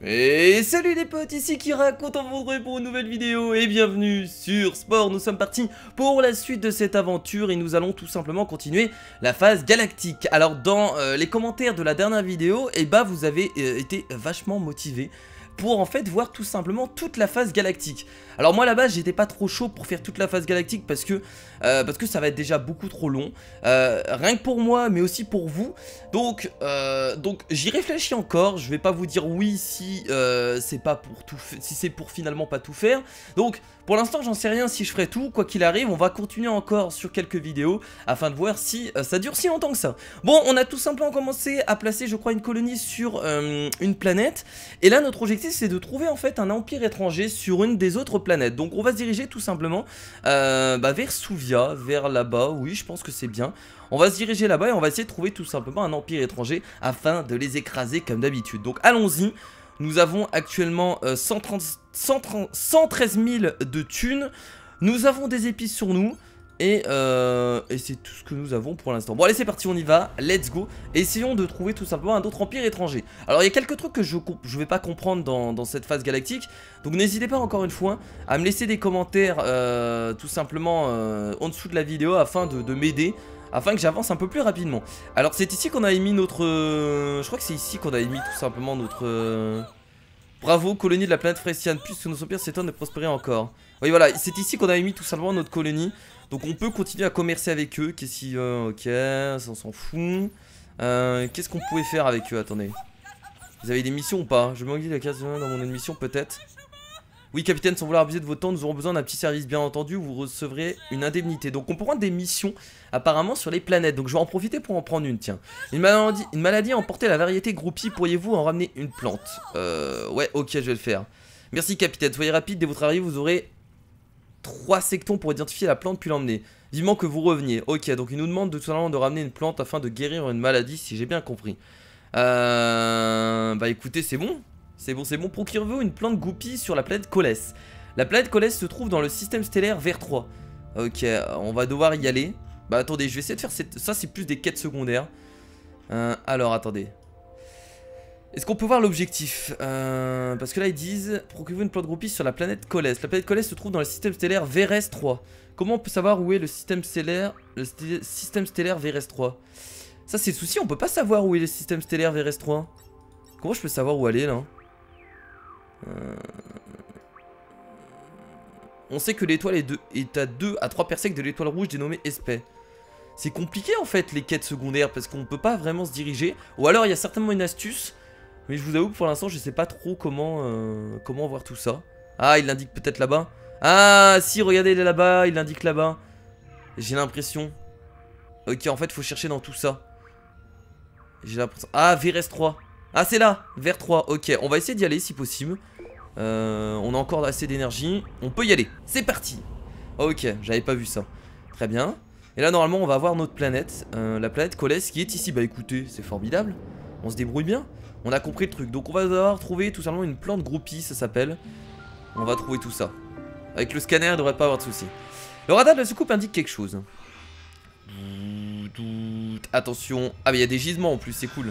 Et salut les potes, ici qui raconte en vous pour une nouvelle vidéo et bienvenue sur Sport. Nous sommes partis pour la suite de cette aventure et nous allons tout simplement continuer la phase galactique. Alors dans les commentaires de la dernière vidéo, vous avez été vachement motivés pour en fait voir tout simplement toute la phase galactique. Alors moi là-bas j'étais pas trop chaud pour faire toute la phase galactique parce que ça va être déjà beaucoup trop long, rien que pour moi mais aussi pour vous. Donc j'y réfléchis encore, je vais pas vous dire oui si c'est pas pour tout, si c'est pour finalement pas tout faire. Donc pour l'instant j'en sais rien si je ferai tout, quoi qu'il arrive on va continuer encore sur quelques vidéos afin de voir si ça dure si longtemps que ça. Bon, on a tout simplement commencé à placer je crois une colonie sur une planète et là notre objectif c'est de trouver en fait un empire étranger sur une des autres planètes. Donc on va se diriger tout simplement vers Souvia, vers là-bas, oui je pense que c'est bien. On va se diriger là-bas et on va essayer de trouver tout simplement un empire étranger afin de les écraser comme d'habitude. Donc allons-y, nous avons actuellement 113 000 de thunes, nous avons des épices sur nous. Et c'est tout ce que nous avons pour l'instant. Bon allez c'est parti, on y va, let's go. Essayons de trouver tout simplement un autre empire étranger. Alors il y a quelques trucs que je vais pas comprendre dans cette phase galactique. Donc n'hésitez pas encore une fois à me laisser des commentaires tout simplement en dessous de la vidéo afin de m'aider, afin que j'avance un peu plus rapidement. Alors c'est ici qu'on a émis notre... je crois que c'est ici qu'on a émis tout simplement notre... Bravo, colonie de la planète Frestian, puisque nos empires s'étonnent de prospérer encore. Oui voilà, c'est ici qu'on a émis tout simplement notre colonie. Donc on peut continuer à commercer avec eux. Qu'est-ce qu'il... ok, ça on s'en fout. Qu'est-ce qu'on pouvait faire avec eux? Attendez. Vous avez des missions ou pas? Je me dis la case dans mon émission peut-être. Oui capitaine, sans vouloir abuser de votre temps, nous aurons besoin d'un petit service bien entendu. Vous recevrez une indemnité. Donc on peut prendre des missions apparemment sur les planètes. Donc je vais en profiter pour en prendre une, tiens. Une maladie a emporté la variété groupie. Pourriez-vous en ramener une plante? Ouais, ok, je vais le faire. Merci capitaine, soyez rapide. Dès votre arrivée, vous aurez 3 sectons pour identifier la plante puis l'emmener. Vivement que vous reveniez. Ok, donc il nous demande tout simplement de ramener une plante afin de guérir une maladie, si j'ai bien compris. Bah écoutez, c'est bon. C'est bon. Procurez-vous une plante goupille sur la planète Colès. La planète Colès se trouve dans le système stellaire Vert 3. Ok, on va devoir y aller. Bah attendez, je vais essayer de faire ça, c'est plus des quêtes secondaires. Alors attendez. Est-ce qu'on peut voir l'objectif? Parce que là ils disent procurez-vous une plante groupie sur la planète Colès. La planète Colès se trouve dans le système stellaire Vérès 3. Comment on peut savoir où est le système stellaire Vérès 3? Ça c'est le souci, on peut pas savoir où est le système stellaire Vérès 3. Comment je peux savoir où aller là? On sait que l'étoile est à 2 à 3 parsecs de l'étoile rouge dénommée Espet. C'est compliqué en fait les quêtes secondaires parce qu'on peut pas vraiment se diriger. Ou alors il y a certainement une astuce. Mais je vous avoue que pour l'instant je sais pas trop comment voir tout ça. Ah il l'indique peut-être là-bas. Ah si regardez il est là-bas, il l'indique là-bas. J'ai l'impression. Ok en fait faut chercher dans tout ça. J'ai l'impression. Ah Vérès 3. Ah c'est là, vers 3, ok on va essayer d'y aller si possible. On a encore assez d'énergie. On peut y aller, c'est parti. Ok j'avais pas vu ça. Très bien. Et là normalement on va voir notre planète, la planète Colès qui est ici. Bah écoutez c'est formidable. On se débrouille bien. On a compris le truc. Donc on va devoir trouver tout simplement une plante groupie, ça s'appelle. On va trouver tout ça. Avec le scanner, il ne devrait pas avoir de soucis. Le radar de la soucoupe indique quelque chose. Attention. Ah mais il y a des gisements en plus, c'est cool.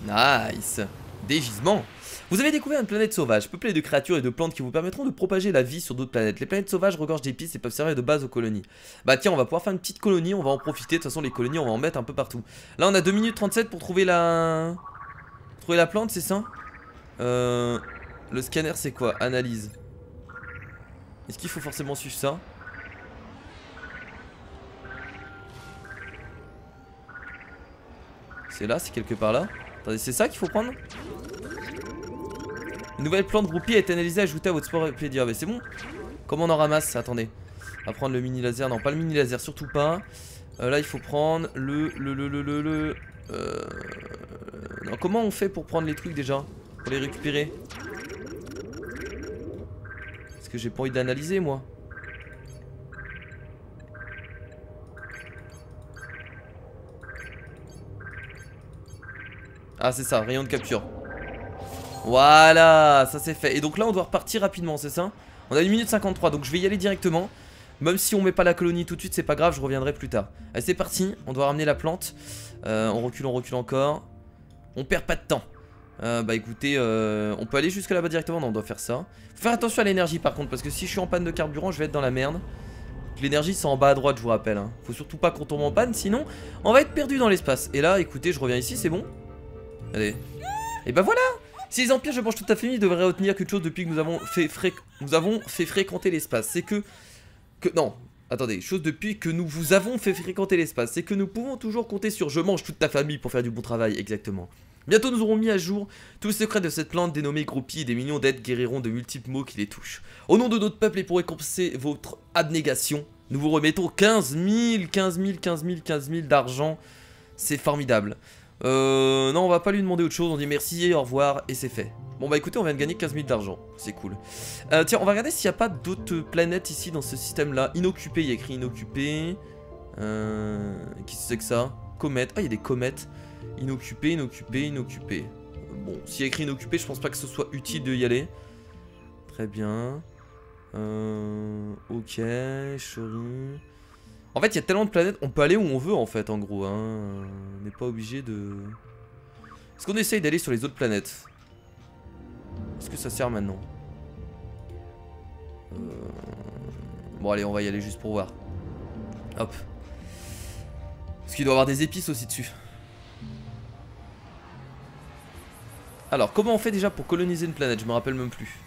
Nice. Des gisements. Vous avez découvert une planète sauvage, peuplée de créatures et de plantes qui vous permettront de propager la vie sur d'autres planètes. Les planètes sauvages regorgent d'épices et peuvent servir de base aux colonies. Bah tiens, on va pouvoir faire une petite colonie, on va en profiter. De toute façon, les colonies, on va en mettre un peu partout. Là, on a 2 minutes 37 pour trouver la plante, c'est ça? Le scanner, c'est quoi? Analyse. Est-ce qu'il faut forcément suivre ça? C'est là, c'est quelque part là. Attendez, c'est ça qu'il faut prendre? Une nouvelle plante groupie a été analysée et ajoutée à votre sportpédia. Mais c'est bon? Comment on en ramasse? Attendez. On va prendre le mini laser. Non, pas le mini laser, surtout pas. Là, il faut prendre non, comment on fait pour prendre les trucs déjà? Pour les récupérer? Parce que j'ai pas envie d'analyser moi. Ah, c'est ça, rayon de capture. Voilà, ça c'est fait. Et donc là on doit repartir rapidement, c'est ça? On a 1 minute 53, donc je vais y aller directement. Même si on met pas la colonie tout de suite, c'est pas grave, je reviendrai plus tard. Allez c'est parti, on doit ramener la plante. On recule encore. On perd pas de temps. Bah écoutez, on peut aller jusque là-bas directement. Non, on doit faire ça. Faut faire attention à l'énergie par contre, parce que si je suis en panne de carburant, je vais être dans la merde. L'énergie c'est en bas à droite, je vous rappelle, hein. Faut surtout pas qu'on tombe en panne, sinon on va être perdu dans l'espace. Et là, écoutez, je reviens ici, c'est bon. Allez. Et bah voilà. Si les empires, je mange toute ta famille, devraient retenir quelque chose depuis que nous avons fait fréquenter l'espace. C'est que... Non, attendez, chose depuis que nous vous avons fait fréquenter l'espace. C'est que nous pouvons toujours compter sur je mange toute ta famille pour faire du bon travail, exactement. Bientôt nous aurons mis à jour tous les secrets de cette plante dénommée groupie et des millions d'êtres guériront de multiples maux qui les touchent. Au nom de notre peuple et pour récompenser votre abnégation, nous vous remettons 15 000 d'argent. C'est formidable. Non, on va pas lui demander autre chose, on dit merci, au revoir, et c'est fait. Bon bah écoutez, on vient de gagner 15 000 d'argent, c'est cool. Tiens, on va regarder s'il n'y a pas d'autres planètes ici dans ce système-là. Inoccupé, il y a écrit inoccupé. Qu'est-ce que c'est que ça? Comète, ah il y a des comètes. Inoccupé, inoccupé, inoccupé. Bon, s'il y a écrit inoccupé, je pense pas que ce soit utile de y aller. Très bien. Ok, chérie. En fait, il y a tellement de planètes, on peut aller où on veut en fait, en gros. Hein. On n'est pas obligé de... Est-ce qu'on essaye d'aller sur les autres planètes? Est-ce que ça sert maintenant? Bon, allez, on va y aller juste pour voir. Hop. Parce qu'il doit y avoir des épices aussi dessus. Alors, comment on fait déjà pour coloniser une planète? Je me rappelle même plus.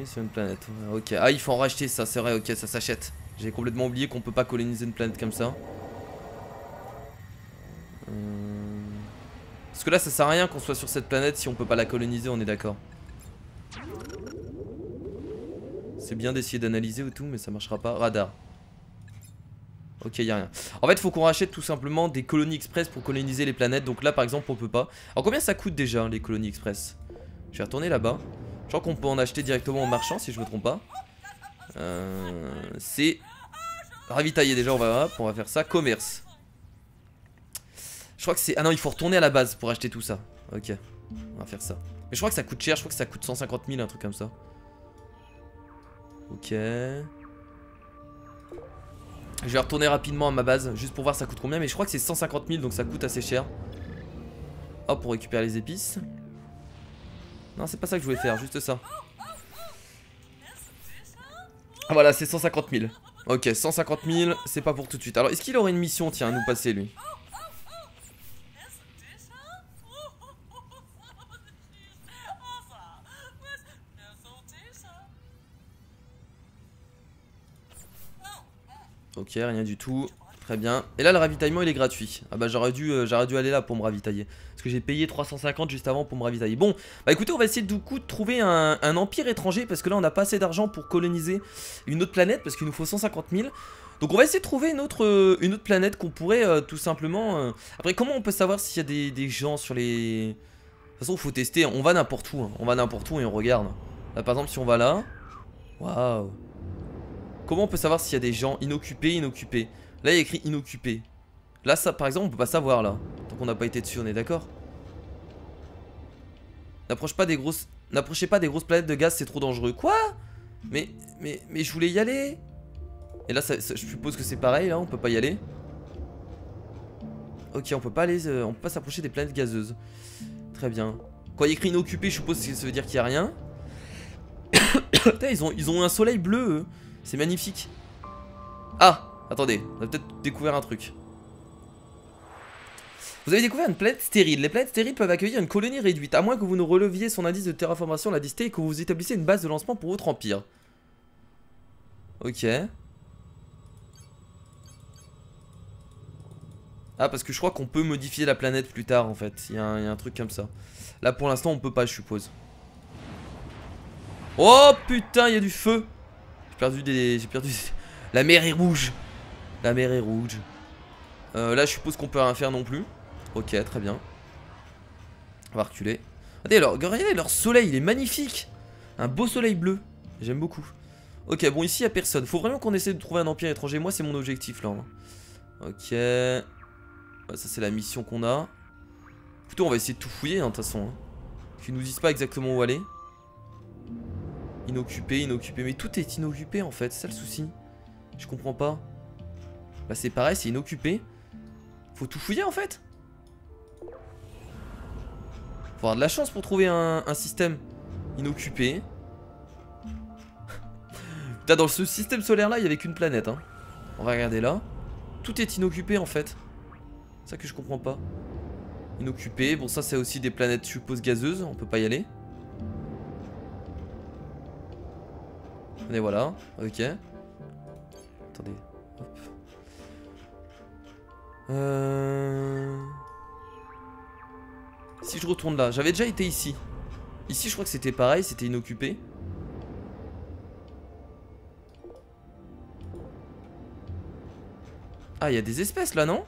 Sur une planète, ok. Ah, il faut en racheter ça, c'est vrai, ok, ça s'achète. J'ai complètement oublié qu'on peut pas coloniser une planète comme ça. Parce que là, ça sert à rien qu'on soit sur cette planète si on peut pas la coloniser, on est d'accord. C'est bien d'essayer d'analyser ou tout, mais ça marchera pas. Radar. Ok, y a rien. En fait, faut qu'on rachète tout simplement des colonies express pour coloniser les planètes. Donc là, par exemple, on peut pas. Alors, combien ça coûte déjà, les colonies express? Je vais retourner là-bas. Je crois qu'on peut en acheter directement au marchand, si je me trompe pas. C'est ravitailler déjà, on va faire ça. Commerce. Je crois que c'est... Ah non, il faut retourner à la base pour acheter tout ça. Ok, on va faire ça. Mais je crois que ça coûte cher, je crois que ça coûte 150 000, un truc comme ça. Ok. Je vais retourner rapidement à ma base, juste pour voir ça coûte combien. Mais je crois que c'est 150 000, donc ça coûte assez cher. Hop, pour récupérer les épices. Non, c'est pas ça que je voulais faire, juste ça. Voilà, c'est 150 000. Ok, 150 000, c'est pas pour tout de suite. Alors, est-ce qu'il aurait une mission, tiens, à nous passer, lui? Ok, rien du tout. Très bien. Et là, le ravitaillement, il est gratuit. Ah bah, j'aurais dû aller là pour me ravitailler. Parce que j'ai payé 350 juste avant pour me ravitailler. Bon, bah écoutez, on va essayer du coup de trouver un empire étranger. Parce que là, on n'a pas assez d'argent pour coloniser une autre planète. Parce qu'il nous faut 150 000. Donc on va essayer de trouver une autre planète qu'on pourrait tout simplement... Après, comment on peut savoir s'il y a des gens sur les... De toute façon, il faut tester. On va n'importe où. Hein. On va n'importe où et on regarde. Là, par exemple, si on va là... Waouh. Comment on peut savoir s'il y a des gens inoccupés, inoccupés? Là il y a écrit inoccupé. Là ça par exemple on peut pas savoir là. Tant qu'on n'a pas été dessus, on est d'accord? N'approchez pas des grosses planètes de gaz, c'est trop dangereux. Quoi? Mais je voulais y aller. Et là je suppose que c'est pareil là, on peut pas y aller. Ok, on peut pas aller, on peut pas s'approcher des planètes gazeuses. Très bien. Quand il y a écrit inoccupé, je suppose que ça veut dire qu'il y a rien. Putain, ils ont un soleil bleu eux. C'est magnifique. Ah, attendez, on a peut-être découvert un truc. Vous avez découvert une planète stérile. Les planètes stériles peuvent accueillir une colonie réduite, à moins que vous ne releviez son indice de terraformation la distée et que vous établissiez une base de lancement pour votre empire. Ok. Ah, parce que je crois qu'on peut modifier la planète plus tard en fait. Il y a un truc comme ça. Là pour l'instant on peut pas, je suppose. Oh putain, il y a du feu. J'ai perdu... La mer est rouge. La mer est rouge. Là je suppose qu'on peut rien faire non plus. Ok, très bien. On va reculer. Regardez leur soleil, il est magnifique. Un beau soleil bleu. J'aime beaucoup. Ok, bon ici il n'y a personne. Faut vraiment qu'on essaie de trouver un empire étranger. Moi c'est mon objectif là. Ok. Ça c'est la mission qu'on a. Plutôt on va essayer de tout fouiller de toute façon. Qu'ils nous disent pas exactement où aller. Inoccupé, inoccupé. Mais tout est inoccupé en fait, c'est ça le souci. Je comprends pas. Là c'est pareil, c'est inoccupé. Faut tout fouiller en fait. Faut avoir de la chance pour trouver un système inoccupé. Putain, dans ce système solaire là, il y avait qu'une planète, hein. On va regarder là. Tout est inoccupé en fait. C'est ça que je comprends pas. Inoccupé. Bon, ça c'est aussi des planètes, je suppose, gazeuses. On peut pas y aller. Et voilà. Ok. Attendez. Hop. Si je retourne là. J'avais déjà été ici. Ici, je crois que c'était pareil. C'était inoccupé. Ah, il y a des espèces là, non?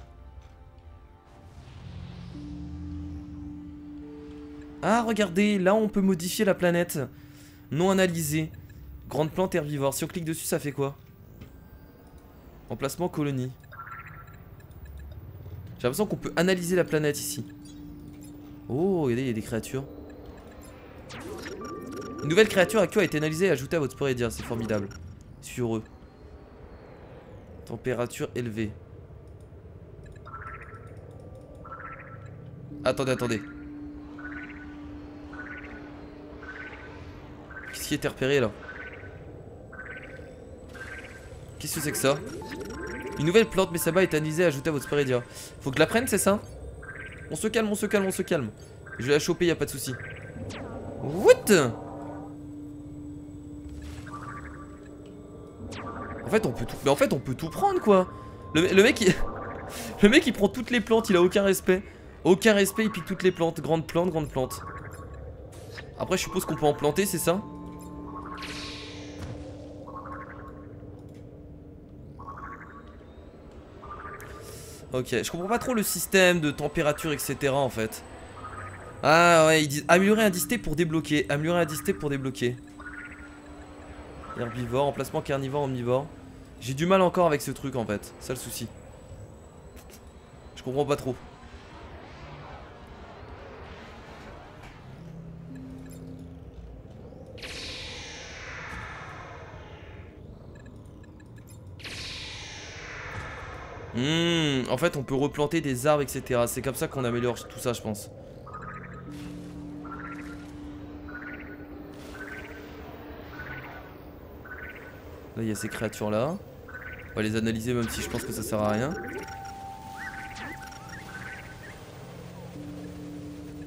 Ah, regardez, là on peut modifier la planète. Non analysé. Grande plante herbivore. Si on clique dessus, ça fait quoi? Emplacement colonie. J'ai l'impression qu'on peut analyser la planète ici. Oh, regardez, il y a des créatures. Une nouvelle créature actuelle a été analysée et ajoutée à votre sporédia. C'est formidable. Je suis heureux. Température élevée. Attendez, attendez. Qu'est-ce qui a été repéré là? Qu'est-ce que c'est que ça? Une nouvelle plante Mesaba est analysée et ajoutée à votre sporédia. Faut que je la prenne, c'est ça? On se calme, on se calme, on se calme. Je vais la choper, y a pas de souci. What? En fait on peut tout. Mais en fait on peut tout prendre quoi. Le mec il... Le mec il prend toutes les plantes, il a aucun respect. Aucun respect, il pique toutes les plantes. Grande plante, grande plante. Après je suppose qu'on peut en planter, c'est ça? Ok, je comprends pas trop le système de température, etc. en fait. Ah ouais, ils disent améliorer un disté pour débloquer. Améliorer un disté pour débloquer. Herbivore, emplacement carnivore, omnivore. J'ai du mal encore avec ce truc en fait. C'est ça le souci. Je comprends pas trop. En fait on peut replanter des arbres, etc. C'est comme ça qu'on améliore tout ça, je pense. Là il y a ces créatures là. On va les analyser même si je pense que ça sert à rien.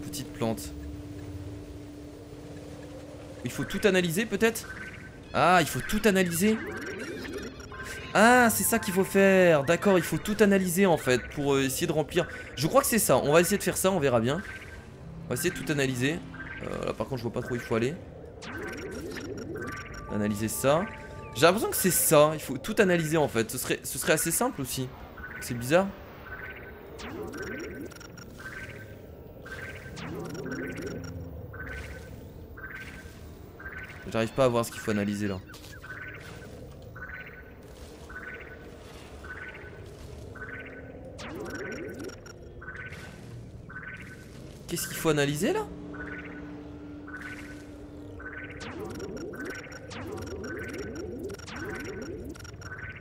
Petite plante. Il faut tout analyser peut-être? Ah, il faut tout analyser. Ah, c'est ça qu'il faut faire. D'accord, il faut tout analyser en fait pour essayer de remplir. Je crois que c'est ça. On va essayer de faire ça, on verra bien. On va essayer de tout analyser. Là par contre je vois pas trop où il faut aller. Analyser ça. J'ai l'impression que c'est ça. Il faut tout analyser en fait. Ce serait assez simple aussi. C'est bizarre. J'arrive pas à voir ce qu'il faut analyser là. Qu'est-ce qu'il faut analyser là?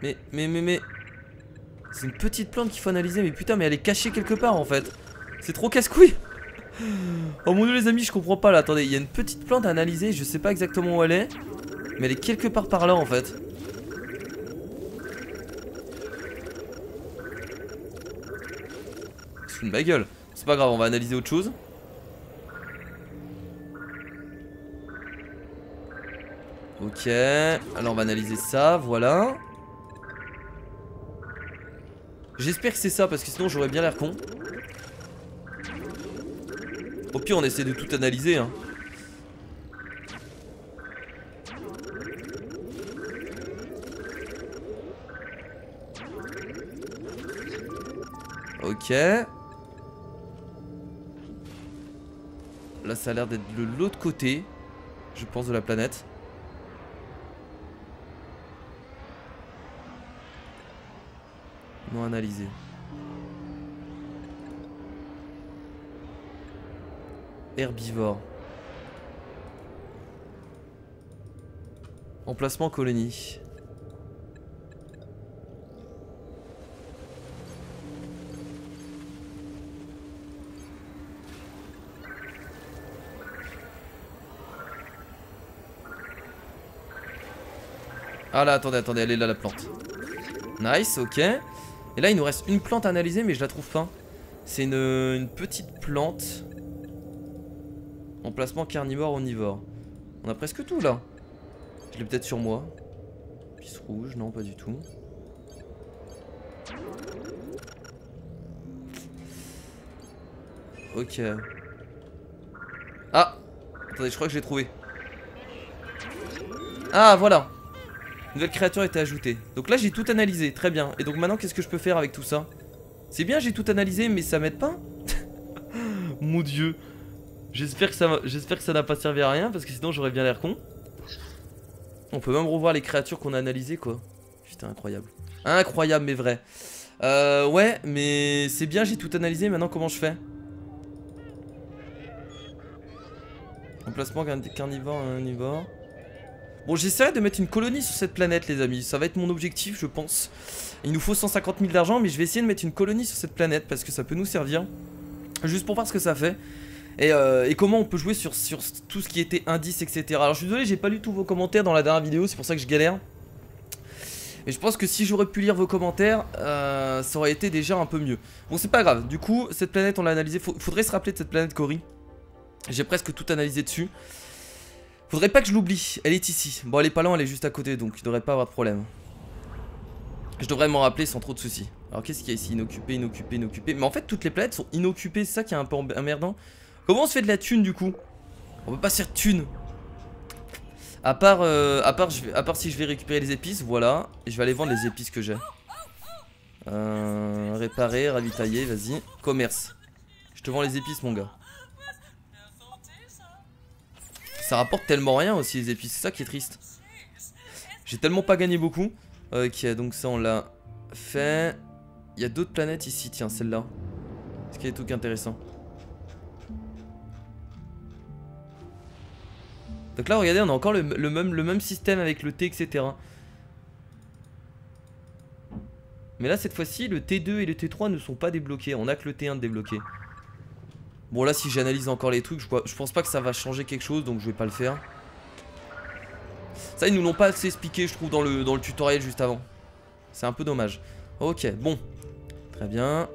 Mais c'est une petite plante qu'il faut analyser. Mais putain, mais elle est cachée quelque part en fait. C'est trop casse-couille. Oh mon dieu les amis, je comprends pas là. Attendez, il y a une petite plante à analyser. Je sais pas exactement où elle est. Mais elle est quelque part par là en fait. C'est de ma gueule. C'est pas grave, on va analyser autre chose. Ok, alors on va analyser ça, voilà. J'espère que c'est ça parce que sinon j'aurais bien l'air con. Au pire on essaie de tout analyser hein. Ok. Là ça a l'air d'être de l'autre côté, je pense, de la planète. Non analysé. Herbivore. Emplacement colonie. Ah là, attendez, attendez, elle est là la plante. Nice, ok. Et là il nous reste une plante à analyser mais je la trouve pas. C'est une petite plante. Emplacement carnivore, omnivore. On a presque tout là. Je l'ai peut-être sur moi. Pisse rouge, non pas du tout. Ok. Ah, attendez, je crois que je l'ai trouvé. Ah voilà. Nouvelle créature a été ajoutée. Donc là j'ai tout analysé, très bien. Et donc maintenant qu'est-ce que je peux faire avec tout ça? C'est bien, j'ai tout analysé mais ça m'aide pas. Mon dieu. J'espère que ça n'a pas servi à rien parce que sinon j'aurais bien l'air con. On peut même revoir les créatures qu'on a analysées quoi. Putain, incroyable. Incroyable mais vrai. Ouais, mais c'est bien, j'ai tout analysé. Maintenant comment je fais? Emplacement carnivore, omnivore. Bon, j'essaierai de mettre une colonie sur cette planète les amis. Ça va être mon objectif je pense. Il nous faut 150 000 d'argent mais je vais essayer de mettre une colonie sur cette planète parce que ça peut nous servir. Juste pour voir ce que ça fait. Et comment on peut jouer sur tout ce qui était indice, etc. Alors je suis désolé, j'ai pas lu tous vos commentaires dans la dernière vidéo, c'est pour ça que je galère. Et je pense que si j'aurais pu lire vos commentaires, ça aurait été déjà un peu mieux. Bon, c'est pas grave, du coup, cette planète on l'a analysée. Faudrait se rappeler de cette planète Cory. J'ai presque tout analysé dessus. Faudrait pas que je l'oublie, elle est ici. Bon, elle est pas loin, elle est juste à côté, donc il devrait pas avoir de problème. Je devrais m'en rappeler sans trop de soucis. Alors qu'est-ce qu'il y a ici? Inoccupé, inoccupé, inoccupé. Mais en fait, toutes les planètes sont inoccupées, c'est ça qui est un peu emmerdant. Comment on se fait de la thune du coup? On peut pas se faire de thune. À part si je vais récupérer les épices, voilà. Et je vais aller vendre les épices que j'ai. Réparer, ravitailler, vas-y. Commerce. Je te vends les épices mon gars. Ça rapporte tellement rien aussi les épices, c'est ça qui est triste. J'ai tellement pas gagné beaucoup. Ok, donc ça on l'a fait. Il y a d'autres planètes ici, tiens, celle-là. Est-ce qu'il y a des trucs intéressants? Donc là, regardez, on a encore le même système avec le T, etc. Mais là, cette fois-ci, le T2 et le T3 ne sont pas débloqués. On a que le T1 de débloqué. Bon, là, si j'analyse encore les trucs, je pense pas que ça va changer quelque chose, donc je vais pas le faire. Ça, ils nous l'ont pas assez expliqué, je trouve, dans le tutoriel juste avant. C'est un peu dommage. Ok, bon. Très bien.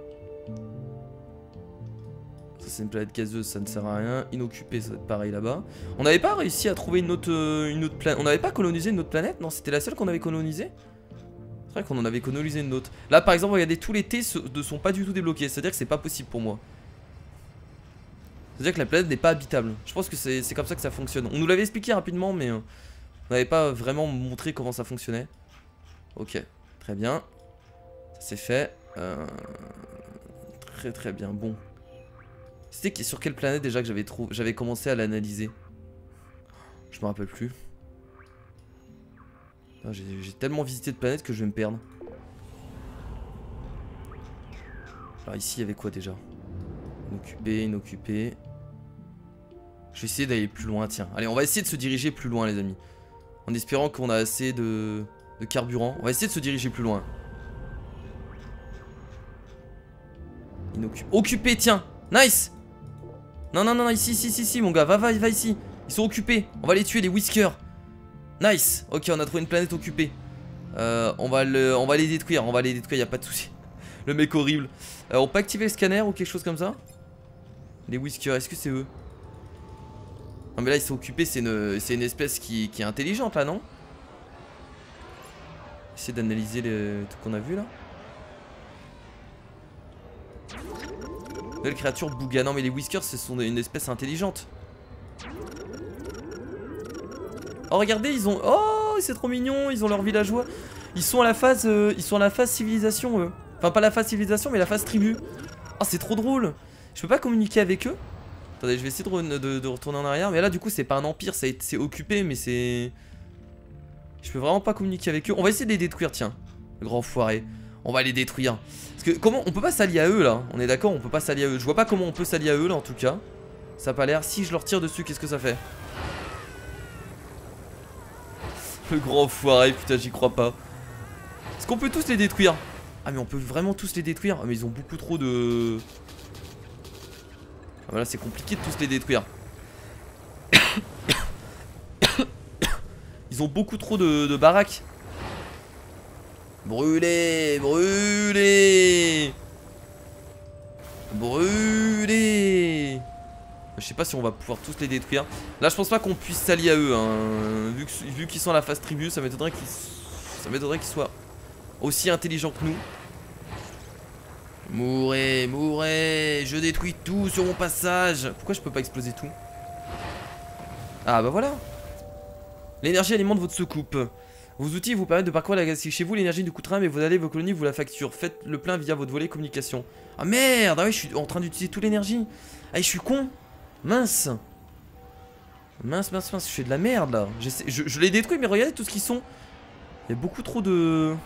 Ça c'est une planète gazeuse, ça ne sert à rien. Inoccupé, ça va être pareil là-bas. On n'avait pas réussi à trouver une autre planète. On n'avait pas colonisé une autre planète? Non, c'était la seule qu'on avait colonisée. C'est vrai qu'on en avait colonisé une autre. Là par exemple, regardez, tous les T ne sont pas du tout débloqués. C'est-à-dire que c'est pas possible pour moi. C'est-à-dire que la planète n'est pas habitable. Je pense que c'est comme ça que ça fonctionne. On nous l'avait expliqué rapidement, mais on n'avait pas vraiment montré comment ça fonctionnait. Ok, très bien. Ça c'est fait. Très très bien, bon. C'était sur quelle planète déjà que j'avais commencé à l'analyser? Je me rappelle plus. J'ai tellement visité de planètes que je vais me perdre. Alors ici il y avait quoi déjà? Inoccupé, inoccupé. Je vais essayer d'aller plus loin, tiens. Allez, on va essayer de se diriger plus loin les amis. En espérant qu'on a assez de carburant. On va essayer de se diriger plus loin. Inoccupé. Occupé, tiens. Nice. Non, non, non, ici, mon gars. Va ici. Ils sont occupés. On va les tuer, les whiskers. Nice. Ok, on a trouvé une planète occupée. On va les détruire. Y a pas de souci. Le mec horrible. On peut activer le scanner ou quelque chose comme ça? Les whiskers, est-ce que c'est eux? Non mais là ils sont occupés, c'est une espèce qui est intelligente là, non? Essayer d'analyser tout qu'on a vu là. Nouvelle créature Bouga. Non mais les whiskers ce sont une espèce intelligente. Oh regardez, ils ont... Oh c'est trop mignon, ils ont leur villageois. Ils sont à la phase civilisation eux. Enfin pas la phase civilisation mais la phase tribu. Oh c'est trop drôle. Je peux pas communiquer avec eux? Attendez, je vais essayer de retourner en arrière. Mais là du coup c'est pas un empire, c'est occupé. Mais c'est... Je peux vraiment pas communiquer avec eux. On va essayer de les détruire, tiens. Le grand foiré. On va les détruire. Parce que comment... On peut pas s'allier à eux là. On est d'accord, on peut pas s'allier à eux. Je vois pas comment on peut s'allier à eux là en tout cas. Ça a pas l'air. Si je leur tire dessus, qu'est-ce que ça fait? Le grand foiré, putain j'y crois pas. Est-ce qu'on peut tous les détruire? Ah mais on peut vraiment tous les détruire. Ah mais ils ont beaucoup trop de... Ah voilà, c'est compliqué de tous les détruire. Ils ont beaucoup trop de baraques. Brûlez, brûlez. Brûlez. Je sais pas si on va pouvoir tous les détruire. Là je pense pas qu'on puisse s'allier à eux hein. Vu qu'ils sont à la phase tribu, ça m'étonnerait qu'ils soient aussi intelligents que nous. Mourez, mourez. Je détruis tout sur mon passage. Pourquoi je peux pas exploser tout? Ah bah voilà. L'énergie alimente votre soucoupe. Vos outils vous permettent de parcourir la galaxie. Chez vous, l'énergie ne coûtera, mais vos colonies vous la facturent. Faites le plein via votre volet communication. Ah merde, ah oui, je suis en train d'utiliser toute l'énergie. Ah, je suis con. Mince. Mince, je fais de la merde là. Je les détruis, mais regardez tout ce qu'ils sont. Il y a beaucoup trop de...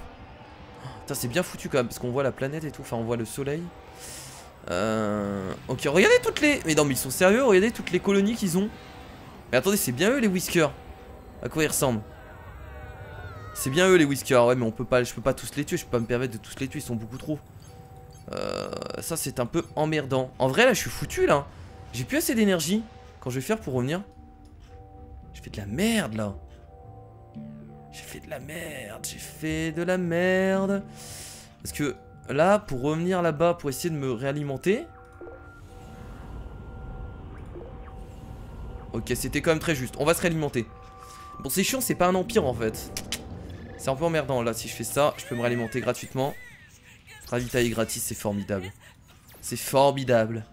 Putain, c'est bien foutu quand même, parce qu'on voit la planète et tout. Enfin, on voit le soleil. Ok, regardez toutes les... Mais non, mais ils sont sérieux, regardez toutes les colonies qu'ils ont. Mais attendez, c'est bien eux les whiskers. À quoi ils ressemblent? C'est bien eux les whiskers, ouais, mais on peut pas, je peux pas tous les tuer, je peux pas me permettre de tous les tuer, ils sont beaucoup trop. Ça c'est un peu emmerdant. En vrai là je suis foutu là. J'ai plus assez d'énergie. Quand je vais faire pour revenir? J'ai fait de la merde là. J'ai fait de la merde, j'ai fait de la merde. Parce que là pour revenir là-bas, pour essayer de me réalimenter. Ok, c'était quand même très juste, on va se réalimenter. Bon c'est chiant, c'est pas un empire en fait. C'est un peu emmerdant là, si je fais ça, je peux me réalimenter gratuitement. Ravitailler gratis, c'est formidable. C'est formidable.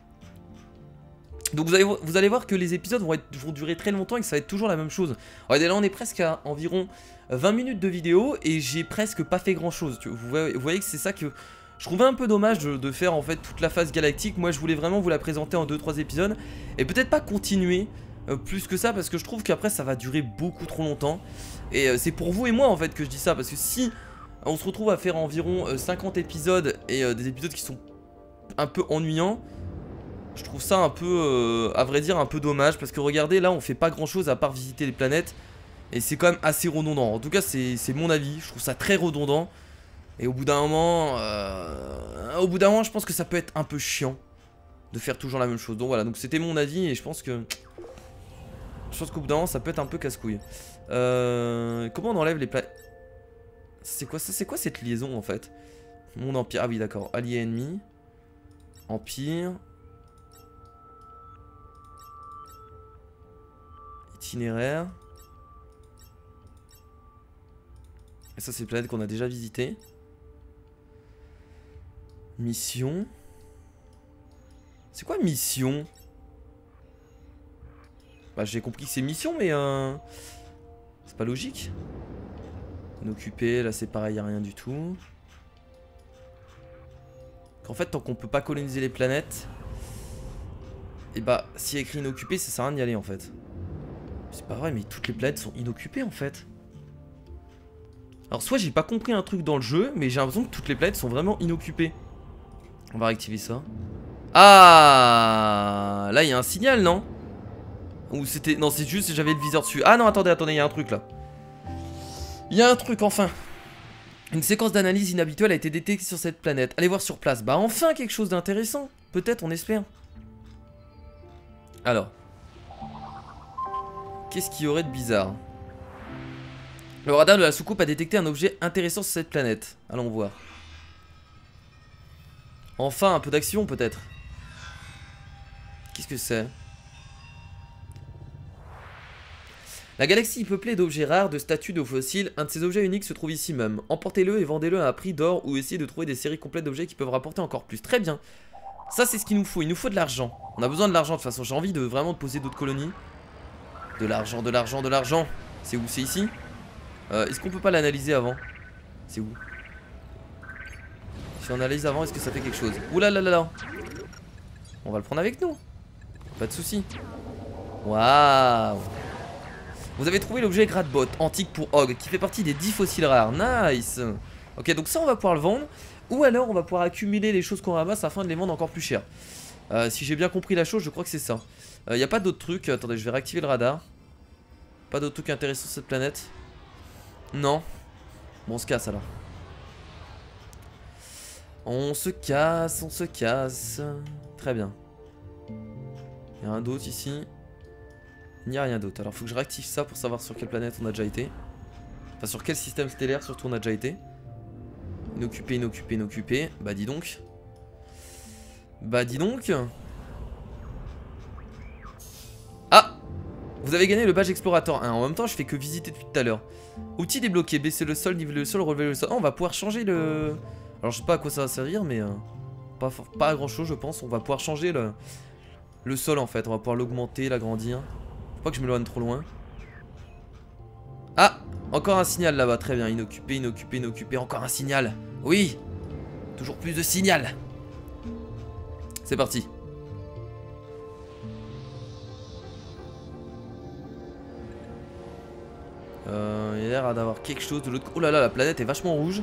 Donc vous allez voir que les épisodes vont durer très longtemps et que ça va être toujours la même chose. Regardez là on est presque à environ 20 minutes de vidéo et j'ai presque pas fait grand chose. Vous voyez que c'est ça que je trouvais un peu dommage de faire en fait toute la phase galactique. Moi je voulais vraiment vous la présenter en 2-3 épisodes. Et peut-être pas continuer plus que ça parce que je trouve qu'après ça va durer beaucoup trop longtemps. Et c'est pour vous et moi en fait que je dis ça. Parce que si on se retrouve à faire environ 50 épisodes et des épisodes qui sont un peu ennuyants, je trouve ça un peu, à vrai dire, un peu dommage. Parce que regardez, là on fait pas grand chose à part visiter les planètes. Et c'est quand même assez redondant. En tout cas c'est mon avis, je trouve ça très redondant. Et au bout d'un moment, je pense que ça peut être un peu chiant de faire toujours la même chose. Donc voilà, donc c'était mon avis et je pense qu'au bout d'un moment ça peut être un peu casse-couille. Comment on enlève les planètes? C'est quoi ça? C'est quoi cette liaison en fait? Mon empire, ah oui d'accord, allié ennemi, empire, itinéraire. Et ça c'est les planètes qu'on a déjà visitées. Mission. C'est quoi mission? Bah j'ai compris que c'est mission mais c'est pas logique. Inoccupé, là c'est pareil, y'a rien du tout. En fait tant qu'on peut pas coloniser les planètes, et bah s'il y a écrit inoccupé ça sert à rien d'y aller en fait. C'est pas vrai mais toutes les planètes sont inoccupées en fait. Alors soit j'ai pas compris un truc dans le jeu, mais j'ai l'impression que toutes les planètes sont vraiment inoccupées. On va réactiver ça. Ah, là il y a un signal non? Ou c'était... Non c'est juste j'avais le viseur dessus. Ah non attendez, il y a un truc là. Il y a un truc enfin. Une séquence d'analyse inhabituelle a été détectée sur cette planète. Allez voir sur place. Bah enfin quelque chose d'intéressant. Peut-être, on espère. Alors. Qu'est-ce qu'il y aurait de bizarre? Le radar de la soucoupe a détecté un objet intéressant sur cette planète. Allons voir. Enfin un peu d'action peut-être. Qu'est-ce que c'est? La galaxie est peuplée d'objets rares, de statues, de fossiles. Un de ces objets uniques se trouve ici même. Emportez-le et vendez-le à un prix d'or ou essayez de trouver des séries complètes d'objets qui peuvent rapporter encore plus. Très bien. Ça c'est ce qu'il nous faut. Il nous faut de l'argent. On a besoin de l'argent de toute façon. J'ai envie de vraiment de poser d'autres colonies. De l'argent, de l'argent, de l'argent. C'est où? C'est ici? Est-ce qu'on peut pas l'analyser avant? C'est où? Si on analyse avant, est-ce que ça fait quelque chose? Ouh là là là là. On va le prendre avec nous. Pas de soucis. Waouh. Vous avez trouvé l'objet Gradbot, antique pour Hog, qui fait partie des 10 fossiles rares. Nice. Ok, donc ça on va pouvoir le vendre. Ou alors on va pouvoir accumuler les choses qu'on ramasse afin de les vendre encore plus cher. Si j'ai bien compris la chose, je crois que c'est ça. Y a pas d'autres trucs. Attendez, je vais réactiver le radar. Pas d'autres trucs intéressants sur cette planète. Non. Bon, on se casse alors. On se casse, on se casse. Très bien. Il y a un d'autre ici. Il n'y a rien d'autre. Alors faut que je réactive ça pour savoir sur quelle planète on a déjà été. Enfin sur quel système stellaire surtout on a déjà été. Inoccupé, inoccupé, inoccupé. Bah dis donc. Bah dis donc. Ah! Vous avez gagné le badge explorateur 1. En même temps, je fais que visiter depuis tout à l'heure. Outil débloqué, baisser le sol, niveler le sol, relever le sol. Oh, on va pouvoir changer le... Alors je sais pas à quoi ça va servir, mais... Pas à grand chose je pense. On va pouvoir changer le sol en fait. On va pouvoir l'augmenter, l'agrandir. Faut pas que je m'éloigne trop loin. Ah! Encore un signal là-bas, très bien. Inoccupé, inoccupé, inoccupé. Encore un signal. Oui! Toujours plus de signal. C'est parti. Il y a l'air d'avoir quelque chose de l'autre côté. Oh là là, la planète est vachement rouge.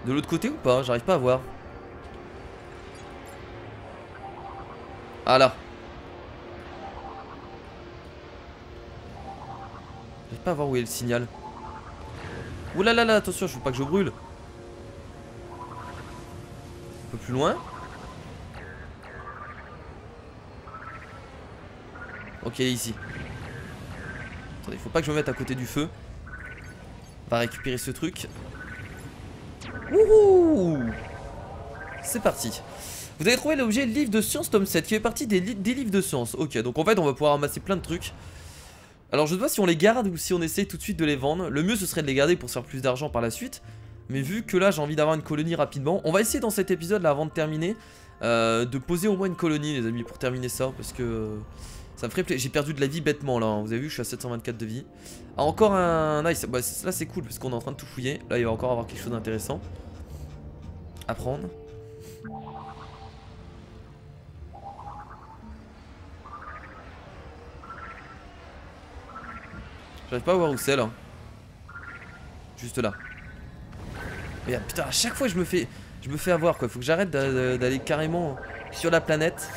De l'autre côté ou pas? J'arrive pas à voir. Ah là. J'arrive pas à voir où est le signal. Ouh là là là, attention, je veux pas que je brûle. Un peu plus loin. Ok, ici. Attendez, faut pas que je me mette à côté du feu. On va récupérer ce truc. Wouhou! C'est parti. Vous avez trouvé l'objet livre de science tome 7 qui fait partie des livres de science. Ok, donc en fait on va pouvoir ramasser plein de trucs. Alors je ne sais pas si on les garde ou si on essaye tout de suite de les vendre. Le mieux ce serait de les garder pour se faire plus d'argent par la suite. Mais vu que là j'ai envie d'avoir une colonie rapidement, on va essayer dans cet épisode là avant de terminer de poser au moins une colonie les amis pour terminer ça. Parce que ça me ferait plaisir. J'ai perdu de la vie bêtement là, hein. Vous avez vu je suis à 724 de vie. Ah, encore un nice, bah, là c'est cool parce qu'on est en train de tout fouiller. Là il va encore avoir quelque chose d'intéressant à prendre. J'arrive pas à voir où c'est là. Juste là. Mais putain, à chaque fois je me fais avoir quoi. Faut que j'arrête d'aller carrément sur la planète.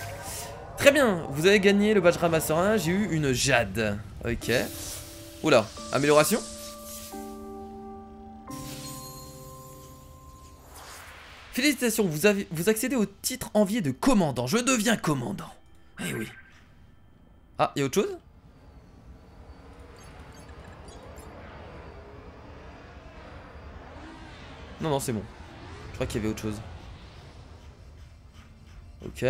Très bien, vous avez gagné le badge ramasseur 1. J'ai eu une jade. Ok. Oula, amélioration. Félicitations, vous accédez au titre envié de commandant. Je deviens commandant. Eh oui. Ah, il y a autre chose? Non, non, c'est bon. Je crois qu'il y avait autre chose. Ok.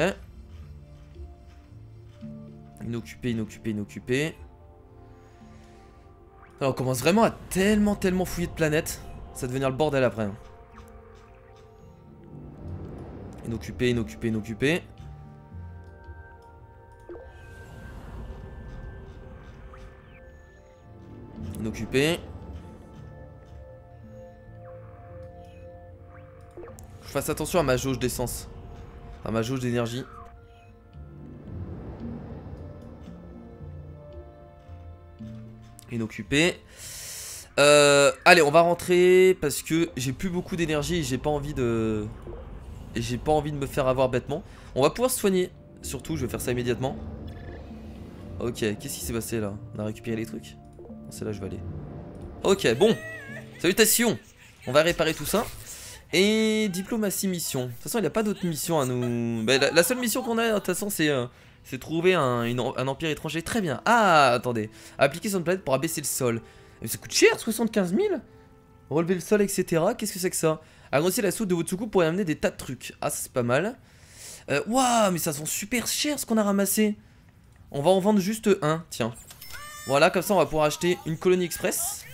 Inoccupé, inoccupé, inoccupé. Alors, on commence vraiment à tellement fouiller de planètes. Ça va devenir le bordel après. Hein. Inoccupé, inoccupé, inoccupé. Inoccupé. Je fasse attention à ma jauge d'essence. À ma jauge d'énergie. Inoccupé. Allez, on va rentrer parce que j'ai plus beaucoup d'énergie et j'ai pas envie de... Et j'ai pas envie de me faire avoir bêtement. On va pouvoir se soigner. Surtout, je vais faire ça immédiatement. Ok, qu'est-ce qui s'est passé là? On a récupéré les trucs? C'est là je vais aller. Ok, bon. Salutations. On va réparer tout ça. Et diplomatie mission. De toute façon, il n'y a pas d'autres missions à nous... Bah, la seule mission qu'on a, de toute façon, c'est trouver un empire étranger. Très bien. Ah, attendez. Appliquer sur une planète pour abaisser le sol. Mais ça coûte cher, 75 000. Relever le sol, etc. Qu'est-ce que c'est que ça? Agrandissez la soude de votre soucoupe pour y amener des tas de trucs. Ah, ça c'est pas mal. Waouh, mais ça sent super cher ce qu'on a ramassé. On va en vendre juste un, tiens. Voilà, comme ça on va pouvoir acheter une colonie express.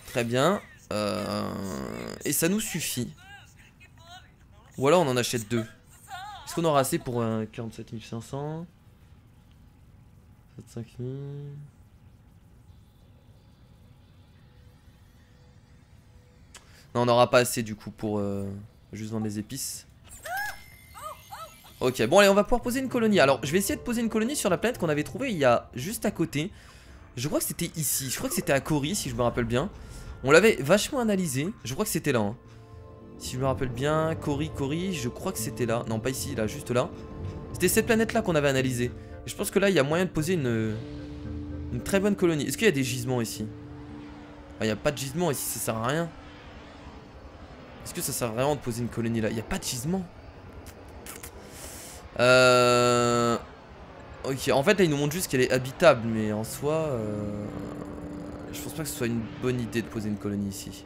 Très bien. Et ça nous suffit. Ou alors on en achète deux. Est-ce qu'on aura assez pour 47 500? 25 000. Non, on n'aura pas assez du coup pour juste vendre des épices. Ok, bon allez, on va pouvoir poser une colonie. Alors, je vais essayer de poser une colonie sur la planète qu'on avait trouvée il y a juste à côté. Je crois que c'était ici. Je crois que c'était à Cori, si je me rappelle bien. On l'avait vachement analysé. Je crois que c'était là. Hein. Si je me rappelle bien, Cori, je crois que c'était là. Non, pas ici, là, juste là. C'était cette planète-là qu'on avait analysée. Et je pense que là, il y a moyen de poser une très bonne colonie. Est-ce qu'il y a des gisements ici? Ah, il n'y a pas de gisements ici, ça sert à rien. Est-ce que ça sert vraiment de poser une colonie là? Il n'y a pas de gisement. Ok, en fait là il nous montre juste qu'elle est habitable. Mais en soi je pense pas que ce soit une bonne idée de poser une colonie ici.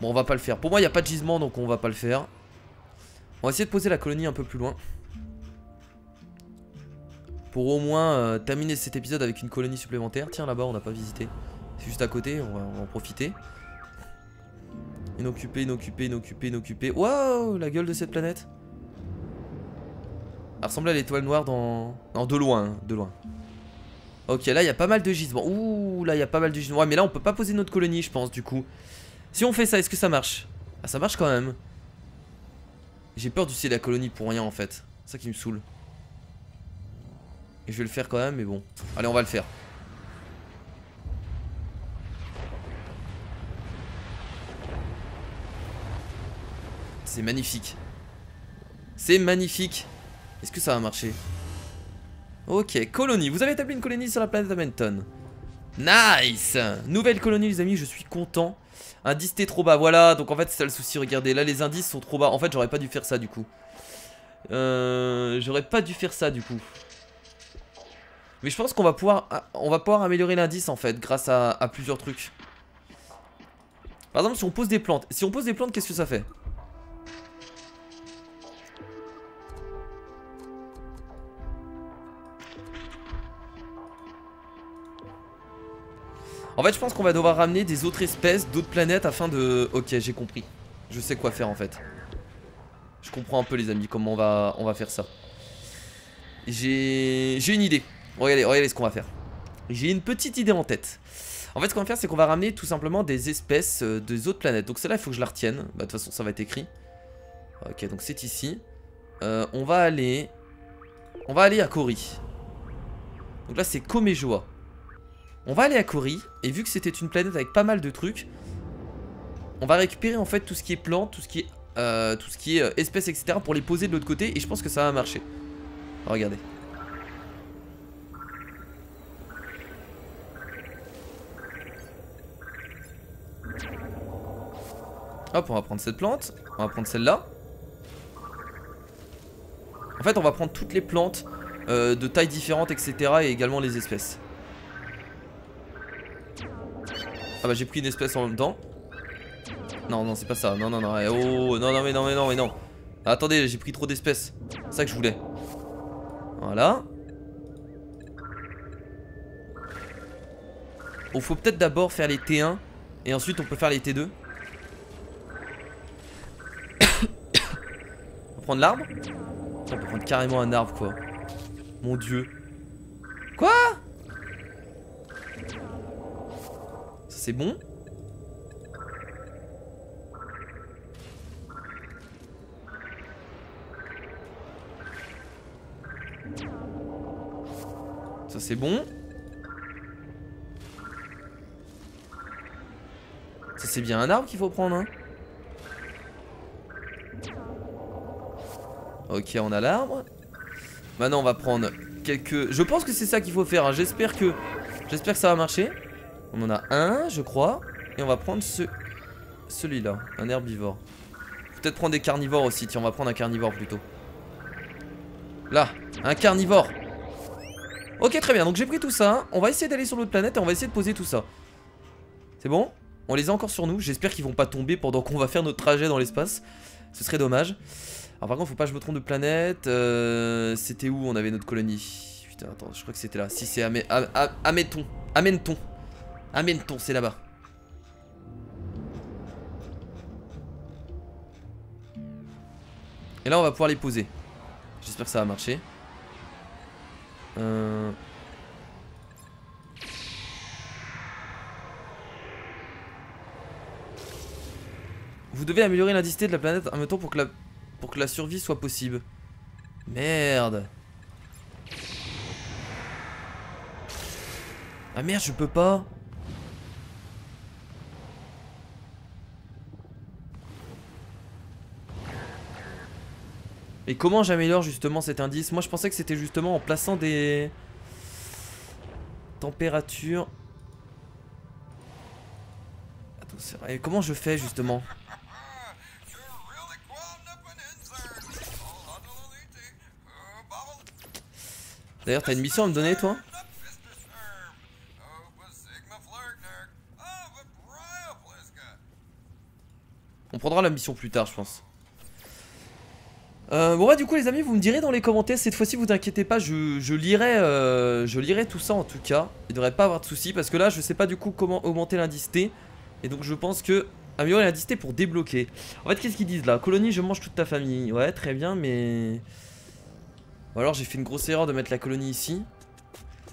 Bon, on va pas le faire. Pour moi, il n'y a pas de gisement, donc on va pas le faire. On va essayer de poser la colonie un peu plus loin. Pour au moins terminer cet épisode avec une colonie supplémentaire. Tiens, là-bas, on n'a pas visité. C'est juste à côté, on va en profiter. Inoccupé, inoccupé, inoccupé, inoccupé. Waouh, la gueule de cette planète. Elle ressemble à l'étoile noire dans... Non, de loin, hein, de loin. Ok, là, il y a pas mal de gisements. Ouh, là, il y a pas mal de gisements. Ouais, mais là, on peut pas poser notre colonie, je pense, du coup. Si on fait ça, est-ce que ça marche? Ah, ça marche quand même. J'ai peur d'utiliser la colonie pour rien, en fait. C'est ça qui me saoule. Et je vais le faire quand même, mais bon. Allez, on va le faire. C'est magnifique. C'est magnifique. Est-ce que ça va marcher? Ok, colonie. Vous avez établi une colonie sur la planète Amenton. Nice. Nouvelle colonie, les amis, je suis content. Indice T trop bas, voilà. Donc en fait, c'est ça le souci, regardez. Là, les indices sont trop bas. En fait, j'aurais pas dû faire ça, du coup. J'aurais pas dû faire ça, du coup. Mais je pense qu'on va pouvoir... On va pouvoir améliorer l'indice, en fait, grâce à plusieurs trucs. Par exemple, si on pose des plantes. Si on pose des plantes, qu'est-ce que ça fait? En fait, je pense qu'on va devoir ramener des autres espèces, d'autres planètes afin de... Ok, j'ai compris. Je sais quoi faire en fait. Je comprends un peu les amis, comment on va faire ça. J'ai une idée. Regardez ce qu'on va faire. J'ai une petite idée en tête. En fait, ce qu'on va faire, c'est qu'on va ramener tout simplement des espèces des autres planètes. Donc celle-là, il faut que je la retienne. Bah, de toute façon, ça va être écrit. Ok, donc c'est ici. On va aller à Cori. Donc là, c'est Komejoa. On va aller à Cori, et vu que c'était une planète avec pas mal de trucs, on va récupérer en fait tout ce qui est plantes, tout ce qui est espèces, etc. pour les poser de l'autre côté, et je pense que ça va marcher. Regardez. Hop, on va prendre cette plante, on va prendre celle-là. En fait, on va prendre toutes les plantes de tailles différentes, etc. et également les espèces. Ah bah j'ai pris une espèce en même temps. Non, non, c'est pas ça. Non, non, non. Oh, non, non, mais non, mais non, mais non. Attendez, j'ai pris trop d'espèces. C'est ça que je voulais. Voilà. Oh, faut peut-être d'abord faire les T1. Et ensuite, on peut faire les T2. On va prendre l'arbre. On peut prendre carrément un arbre, quoi. Mon dieu. Quoi? Ça, c'est bon. Ça c'est bon. Ça c'est bien un arbre qu'il faut prendre hein. Ok on a l'arbre. Maintenant on va prendre quelques... Je pense que c'est ça qu'il faut faire hein. J'espère que ça va marcher. On en a un je crois. Et on va prendre celui-là. Un herbivore. Peut-être prendre des carnivores aussi. Tiens on va prendre un carnivore plutôt. Là un carnivore. Ok très bien, donc j'ai pris tout ça. On va essayer d'aller sur l'autre planète et on va essayer de poser tout ça. C'est bon? On les a encore sur nous. J'espère qu'ils vont pas tomber pendant qu'on va faire notre trajet dans l'espace. Ce serait dommage. Alors par contre faut pas que je me trompe de planète. C'était où on avait notre colonie? Putain attends, je crois que c'était là. Si c'est Amenton. Amenton c'est là-bas. Et là on va pouvoir les poser. J'espère que ça va marcher. Vous devez améliorer l'indicité de la planète en même temps pour que la survie soit possible. Merde. Ah merde, je peux pas. Et comment j'améliore justement cet indice? Moi je pensais que c'était justement en plaçant des températures. Attends, c'est vrai. Comment je fais justement? D'ailleurs t'as une mission à me donner toi? prendra la mission plus tard, je pense. Bon bah du coup les amis, vous me direz dans les commentaires. Cette fois-ci vous inquiétez pas, je lirai tout ça en tout cas. Il devrait pas avoir de soucis parce que là je sais pas du coup comment augmenter l'indice T. Et donc je pense que améliorer l'indice T pour débloquer. En fait qu'est-ce qu'ils disent là? Colonie, je mange toute ta famille. Ouais très bien mais... Ou alors j'ai fait une grosse erreur de mettre la colonie ici.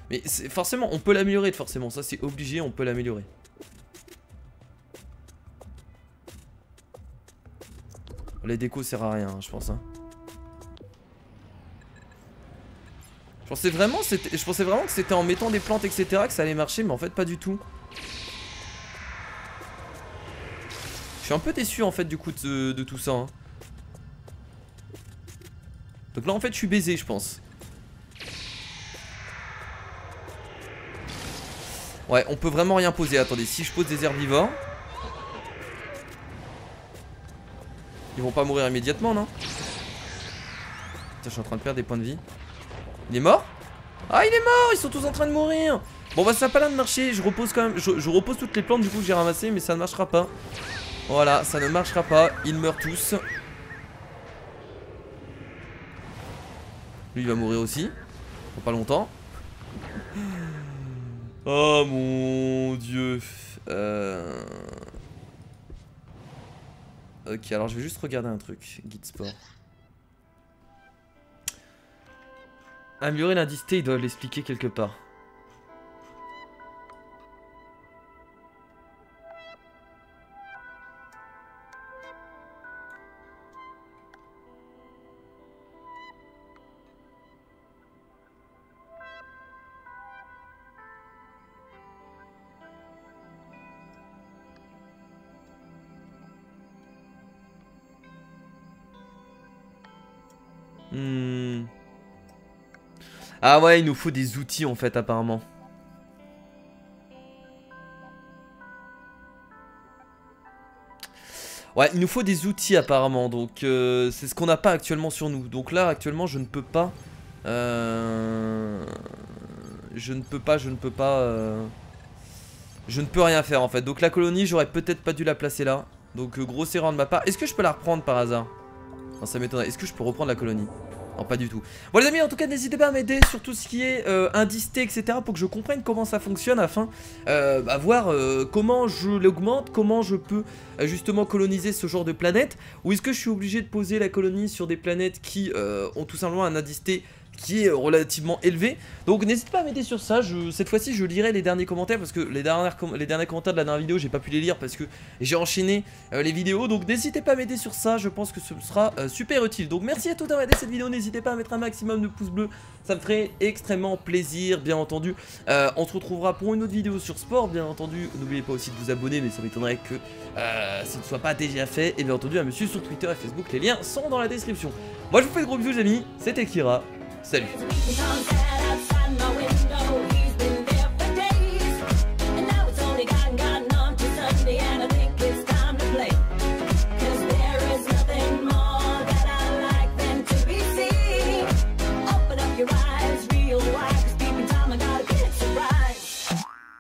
Mais forcément on peut l'améliorer forcément, ça c'est obligé, on peut l'améliorer. Les décos sert à rien hein, je pense hein. Je pensais vraiment que c'était en mettant des plantes etc que ça allait marcher, mais en fait pas du tout. Je suis un peu déçu en fait du coup de tout ça hein. Donc là en fait je suis baisé je pense. Ouais on peut vraiment rien poser. Attendez, si je pose des herbivores, ils vont pas mourir immédiatement non? Putain, je suis en train de perdre des points de vie. Il est mort? Ah il est mort, ils sont tous en train de mourir. Bon bah ça n'a pas l'air de marcher, je repose quand même, je repose toutes les plantes du coup que j'ai ramassées, mais ça ne marchera pas. Voilà, ça ne marchera pas, ils meurent tous. Lui il va mourir aussi, pour pas longtemps. Oh mon dieu. Ok, alors je vais juste regarder un truc, guide sport. Améliorer l'indice T, ils doivent l'expliquer quelque part. Ah ouais, il nous faut des outils en fait apparemment. Ouais, il nous faut des outils apparemment, donc c'est ce qu'on n'a pas actuellement sur nous. Donc là actuellement je ne peux pas... Je ne peux rien faire en fait. Donc la colonie j'aurais peut-être pas dû la placer là. Donc grosse erreur de ma part. Est-ce que je peux la reprendre par hasard? Non ça m'étonnerait. Est-ce que je peux reprendre la colonie? Non pas du tout. Bon les amis en tout cas n'hésitez pas à m'aider sur tout ce qui est indice T etc pour que je comprenne comment ça fonctionne afin voir comment je l'augmente, comment je peux justement coloniser ce genre de planète. Ou est-ce que je suis obligé de poser la colonie sur des planètes qui ont tout simplement un indice T qui est relativement élevé. Donc n'hésite pas à m'aider sur ça. Cette fois-ci je lirai les derniers commentaires parce que les derniers commentaires de la dernière vidéo j'ai pas pu les lire parce que j'ai enchaîné les vidéos. Donc n'hésitez pas à m'aider sur ça, je pense que ce sera super utile. Donc merci à tous d'avoir aidé cette vidéo, n'hésitez pas à mettre un maximum de pouces bleus, ça me ferait extrêmement plaisir bien entendu. On se retrouvera pour une autre vidéo sur sport bien entendu. N'oubliez pas aussi de vous abonner, mais ça m'étonnerait que ce ne soit pas déjà fait. Et bien entendu à me suivre sur Twitter et Facebook, les liens sont dans la description. Moi je vous fais de gros bisous les amis, c'était Kira. Salut.